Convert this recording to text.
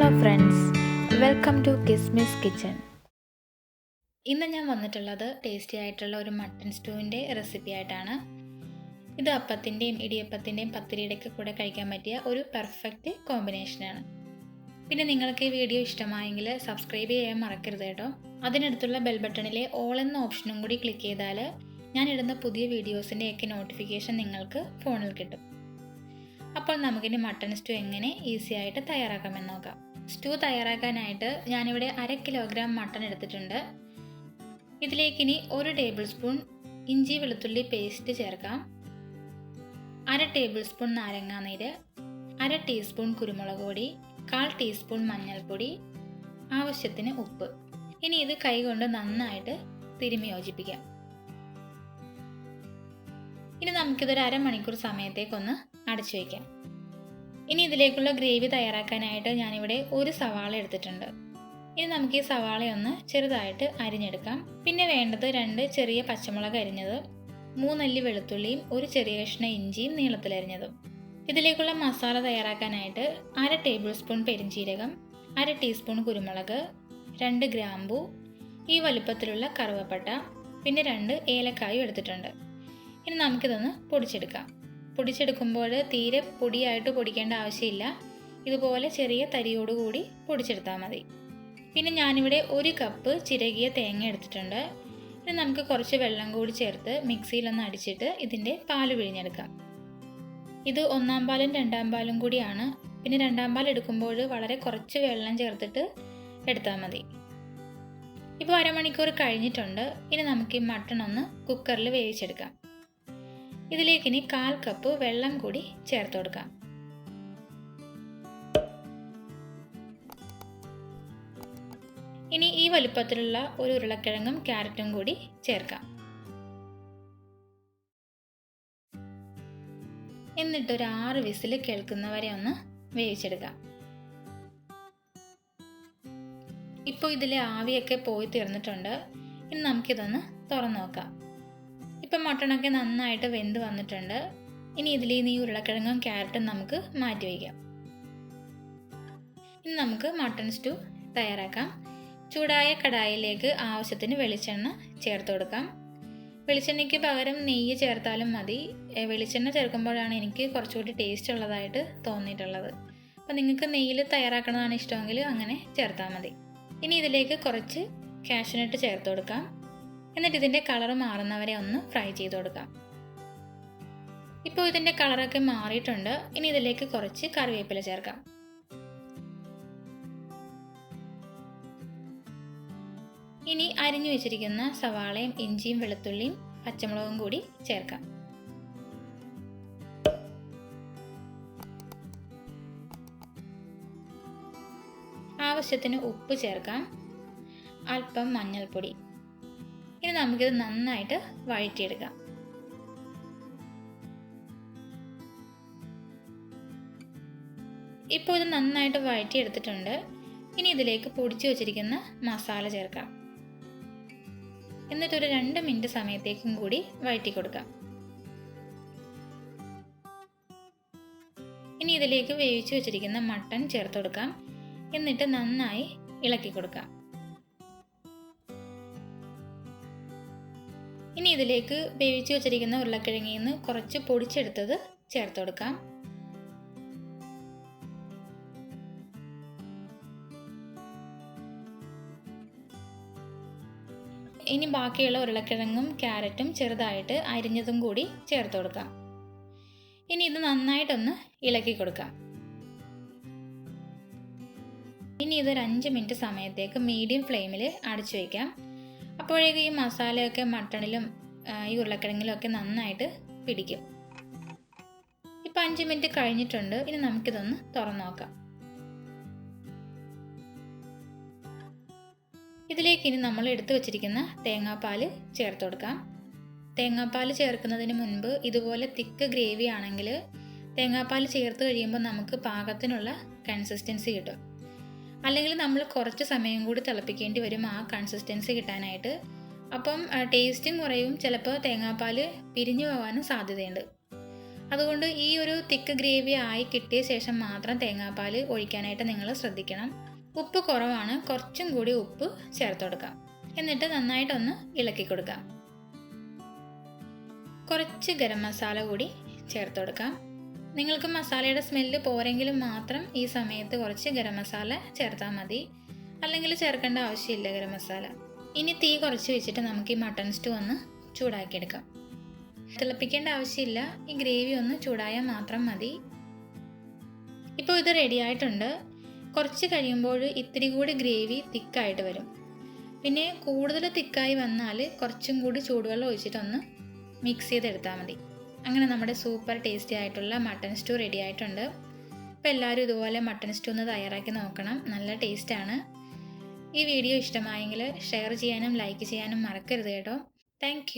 Hello friends, welcome to Kismis Kitchen. ഇന്ന് ഞാൻ വന്നിട്ടുള്ളത് ടേസ്റ്റി ആയിട്ടുള്ള ഒരു മട്ടൺ സ്റ്റൂവിൻ്റെ റെസിപ്പി ആയിട്ടാണ്. ഇത് അപ്പത്തിൻ്റെയും ഇടിയപ്പത്തിൻ്റെയും പത്തിരിയുടെയൊക്കെ കൂടെ കഴിക്കാൻ പറ്റിയ ഒരു പെർഫെക്റ്റ് കോമ്പിനേഷനാണ്. പിന്നെ നിങ്ങൾക്ക് ഈ വീഡിയോ ഇഷ്ടമായെങ്കിൽ സബ്സ്ക്രൈബ് ചെയ്യാൻ മറക്കരുത് കേട്ടോ. അതിനടുത്തുള്ള ബെൽ ബട്ടണിലെ ഓൾ എന്ന ഓപ്ഷനും കൂടി ക്ലിക്ക് ചെയ്താൽ ഞാനിടുന്ന പുതിയ വീഡിയോസിൻ്റെയൊക്കെ നോട്ടിഫിക്കേഷൻ നിങ്ങൾക്ക് ഫോണിൽ കിട്ടും. അപ്പോൾ നമുക്കിനി മട്ടൺ സ്റ്റൂ എങ്ങനെ ഈസി ആയിട്ട് തയ്യാറാക്കാമെന്ന് നോക്കാം. സ്റ്റൂ തയ്യാറാക്കാനായിട്ട് ഞാനിവിടെ 1/2 കിലോഗ്രാം മട്ടൺ എടുത്തിട്ടുണ്ട്. ഇതിലേക്കിനി 1 ടേബിൾ സ്പൂൺ ഇഞ്ചി വെളുത്തുള്ളി പേസ്റ്റ് ചേർക്കാം, 1/2 ടേബിൾ സ്പൂൺ നാരങ്ങാനീര്, 1/2 ടീസ്പൂൺ കുരുമുളക് പൊടി, 1/4 ടീസ്പൂൺ മഞ്ഞൾപ്പൊടി, ആവശ്യത്തിന് ഉപ്പ്. ഇനി ഇത് കൈകൊണ്ട് നന്നായിട്ട് തിരുമ്മി യോജിപ്പിക്കാം. ഇനി നമുക്കിതൊരു അരമണിക്കൂർ സമയത്തേക്കൊന്ന് അടച്ചു വയ്ക്കാം. ഇനി ഇതിലേക്കുള്ള ഗ്രേവി തയ്യാറാക്കാനായിട്ട് ഞാനിവിടെ 1 സവാള എടുത്തിട്ടുണ്ട്. ഇനി നമുക്ക് ഈ സവാളയൊന്ന് ചെറുതായിട്ട് അരിഞ്ഞെടുക്കാം. പിന്നെ വേണ്ടത് 2 ചെറിയ പച്ചമുളക് അരിഞ്ഞത്, 3 അല്ലി വെളുത്തുള്ളിയും 1 ചെറിയ കഷ്ണം ഇഞ്ചിയും നീളത്തിലരിഞ്ഞതും. ഇതിലേക്കുള്ള മസാല തയ്യാറാക്കാനായിട്ട് 1/2 ടേബിൾ സ്പൂൺ പെരിഞ്ചീരകം, 1/2 ടീസ്പൂൺ കുരുമുളക്, 2 ഗ്രാമ്പൂ, ഈ വലുപ്പത്തിലുള്ള കറുവപ്പട്ട, പിന്നെ 2 ഏലക്കായും എടുത്തിട്ടുണ്ട്. ഇനി നമുക്കിതൊന്ന് പൊടിച്ചെടുക്കാം. പൊടിച്ചെടുക്കുമ്പോൾ തീരെ പൊടിയായിട്ട് പൊടിക്കേണ്ട ആവശ്യമില്ല, ഇതുപോലെ ചെറിയ തരിയോടുകൂടി പൊടിച്ചെടുത്താൽ മതി. പിന്നെ ഞാനിവിടെ 1 കപ്പ് ചിരകിയ തേങ്ങ എടുത്തിട്ടുണ്ട്. ഇനി നമുക്ക് കുറച്ച് വെള്ളം കൂടി ചേർത്ത് മിക്സിയിലൊന്ന് അടിച്ചിട്ട് ഇതിൻ്റെ പാല് പിഴിഞ്ഞെടുക്കാം. ഇത് 1-ാം പാലും 2-ാം പാലും കൂടിയാണ്. പിന്നെ 2-ാം പാൽ എടുക്കുമ്പോൾ വളരെ കുറച്ച് വെള്ളം ചേർത്തിട്ട് എടുത്താൽ മതി. ഇപ്പോൾ അരമണിക്കൂർ കഴിഞ്ഞിട്ടുണ്ട്. ഇനി നമുക്ക് ഈ മട്ടൺ ഒന്ന് കുക്കറിൽ വേവിച്ചെടുക്കാം. ഇതിലേക്കിനി 1/4 കപ്പ് വെള്ളം കൂടി ചേർത്ത് കൊടുക്കാം. ഇനി ഈ വലുപ്പത്തിലുള്ള ഒരു ഉരുളക്കിഴങ്ങും ക്യാരറ്റും കൂടി ചേർക്കാം. എന്നിട്ടൊരു 6 വിസിൽ കേൾക്കുന്നവരെ ഒന്ന് വേവിച്ചെടുക്കാം. ഇപ്പോൾ ഇതിലെ ആവിയൊക്കെ പോയി തീർന്നിട്ടുണ്ട്. ഇനി നമുക്കിതൊന്ന് തുറന്നു നോക്കാം. ഇപ്പം മട്ടണൊക്കെ നന്നായിട്ട് വെന്ത് വന്നിട്ടുണ്ട്. ഇനി ഇതിൽ നിന്ന് ഈ ഉരുളക്കിഴങ്ങും ക്യാരറ്റും നമുക്ക് മാറ്റി വയ്ക്കാം. ഇനി നമുക്ക് മട്ടൺ സ്റ്റൂ തയ്യാറാക്കാം. ചൂടായ കടായിലേക്ക് ആവശ്യത്തിന് വെളിച്ചെണ്ണ ചേർത്ത് കൊടുക്കാം. വെളിച്ചെണ്ണയ്ക്ക് പകരം നെയ്യ് ചേർത്താലും മതി. വെളിച്ചെണ്ണ ചേർക്കുമ്പോഴാണ് എനിക്ക് കുറച്ചുകൂടി ടേസ്റ്റ് ഉള്ളതായിട്ട് തോന്നിയിട്ടുള്ളത്. അപ്പോൾ നിങ്ങൾക്ക് നെയ്യിൽ തയ്യാറാക്കണതാണ് ഇഷ്ടമെങ്കിൽ അങ്ങനെ ചേർത്താൽ മതി. ഇനി ഇതിലേക്ക് കുറച്ച് കാഷ്യൂനട്ട് ചേർത്ത് കൊടുക്കാം. എന്നിട്ട് ഇതിൻ്റെ കളർ മാറുന്നവരെ ഒന്ന് ഫ്രൈ ചെയ്ത് കൊടുക്കാം. ഇപ്പോൾ ഇതിൻ്റെ കളറൊക്കെ മാറിയിട്ടുണ്ട്. ഇനി ഇതിലേക്ക് കുറച്ച് കറിവേപ്പില ചേർക്കാം. ഇനി അരിഞ്ഞു വെച്ചിരിക്കുന്ന സവാളയും ഇഞ്ചിയും വെളുത്തുള്ളിയും പച്ചമുളകും കൂടി ചേർക്കാം. ആവശ്യത്തിന് ഉപ്പ് ചേർക്കാം, അല്പം മഞ്ഞൾപ്പൊടി. ഇനി നമുക്കിത് നന്നായിട്ട് വഴറ്റിയെടുക്കാം. ഇപ്പോൾ ഇത് നന്നായിട്ട് വഴറ്റിയെടുത്തിട്ടുണ്ട്. ഇനി ഇതിലേക്ക് പൊടിച്ചു വച്ചിരിക്കുന്ന മസാല ചേർക്കാം. എന്നിട്ടൊരു 2 മിനിറ്റ് സമയത്തേക്കും കൂടി വഴറ്റി കൊടുക്കാം. ഇനി ഇതിലേക്ക് വേവിച്ചു വച്ചിരിക്കുന്ന മട്ടൺ ചേർത്ത് കൊടുക്കാം. എന്നിട്ട് നന്നായി ഇളക്കി കൊടുക്കാം. ഇനി ഇതിലേക്ക് വേവിച്ച് വെച്ചിരിക്കുന്ന ഉരുളക്കിഴങ്ങിൽ നിന്ന് കുറച്ച് പൊടിച്ചെടുത്തത് ചേർത്ത് കൊടുക്കാം. ഇനി ബാക്കിയുള്ള ഉരുളക്കിഴങ്ങും ക്യാരറ്റും ചെറുതായിട്ട് അരിഞ്ഞതും കൂടി ചേർത്ത് കൊടുക്കാം. ഇനി ഇത് നന്നായിട്ടൊന്ന് ഇളക്കി കൊടുക്കാം. ഇനി ഇതൊരു 5 മിനിറ്റ് സമയത്തേക്ക് മീഡിയം ഫ്ലെയിമിൽ അടച്ചു വയ്ക്കാം. അപ്പോഴേക്കും ഈ മസാലയൊക്കെ മട്ടണിലും ഈ ഉരുളക്കിഴങ്ങിലും ഒക്കെ നന്നായിട്ട് പിടിക്കും. ഇപ്പോൾ 5 മിനിറ്റ് കഴിഞ്ഞിട്ടുണ്ട്. ഇനി നമുക്കിതൊന്ന് തുറന്നു നോക്കാം. ഇതിലേക്ക് ഇനി നമ്മൾ എടുത്തു വച്ചിരിക്കുന്ന തേങ്ങാപ്പാൽ ചേർത്ത് കൊടുക്കാം. തേങ്ങാപ്പാൽ ചേർക്കുന്നതിന് മുൻപ് ഇതുപോലെ തിക്ക് ഗ്രേവി ആണെങ്കിൽ തേങ്ങാപ്പാൽ ചേർത്ത് കഴിയുമ്പോൾ നമുക്ക് പാകത്തിനുള്ള കൺസിസ്റ്റൻസി കിട്ടും. അല്ലെങ്കിൽ നമ്മൾ കുറച്ച് സമയം കൂടി തിളപ്പിക്കേണ്ടി വരും ആ കൺസിസ്റ്റൻസി കിട്ടാനായിട്ട്. അപ്പം ടേസ്റ്റും കുറയും, ചിലപ്പോൾ തേങ്ങാപ്പാൽ പിരിഞ്ഞു പോകാനും സാധ്യതയുണ്ട്. അതുകൊണ്ട് ഈ ഒരു തിക്ക് ഗ്രേവി ആയി കിട്ടിയ ശേഷം മാത്രം തേങ്ങാപ്പാൽ ഒഴിക്കാനായിട്ട് നിങ്ങൾ ശ്രദ്ധിക്കണം. ഉപ്പ് കുറവാണ്, കുറച്ചും കൂടി ഉപ്പ് ചേർത്ത് കൊടുക്കാം. എന്നിട്ട് നന്നായിട്ടൊന്ന് ഇളക്കി കൊടുക്കാം. കുറച്ച് ഗരം മസാല കൂടി ചേർത്ത് കൊടുക്കാം. നിങ്ങൾക്ക് മസാലയുടെ സ്മെല്ല് പോരെങ്കിലും മാത്രം ഈ സമയത്ത് കുറച്ച് ഗരം മസാല ചേർത്താൽ മതി, അല്ലെങ്കിൽ ചേർക്കേണ്ട ആവശ്യമില്ല ഗരം മസാല. ഇനി തീ കുറച്ച് വെച്ചിട്ട് നമുക്ക് ഈ മട്ടൺ സ്റ്റൂ ഒന്ന് ചൂടാക്കിയെടുക്കാം. തിളപ്പിക്കേണ്ട ആവശ്യമില്ല, ഈ ഗ്രേവി ഒന്ന് ചൂടായാൽ മാത്രം മതി. ഇപ്പോൾ ഇത് റെഡി ആയിട്ടുണ്ട്. കുറച്ച് കഴിയുമ്പോൾ ഇത്തിരി കൂടി ഗ്രേവി തിക്കായിട്ട് വരും. പിന്നെ കൂടുതൽ തിക്കായി വന്നാൽ കുറച്ചും കൂടി ചൂടുവെള്ളം ഒഴിച്ചിട്ടൊന്ന് മിക്സ് ചെയ്തെടുത്താൽ മതി. അങ്ങനെ നമ്മുടെ സൂപ്പർ ടേസ്റ്റി ആയിട്ടുള്ള മട്ടൺ സ്റ്റൂ റെഡി ആയിട്ടുണ്ട്. അപ്പോൾ എല്ലാവരും ഇതുപോലെ മട്ടൺ സ്റ്റൂ ഒന്ന് തയ്യാറാക്കി നോക്കണം, നല്ല ടേസ്റ്റാണ്. ഈ വീഡിയോ ഇഷ്ടമായെങ്കിൽ ഷെയർ ചെയ്യാനും ലൈക്ക് ചെയ്യാനും മറക്കരുത് കേട്ടോ. താങ്ക്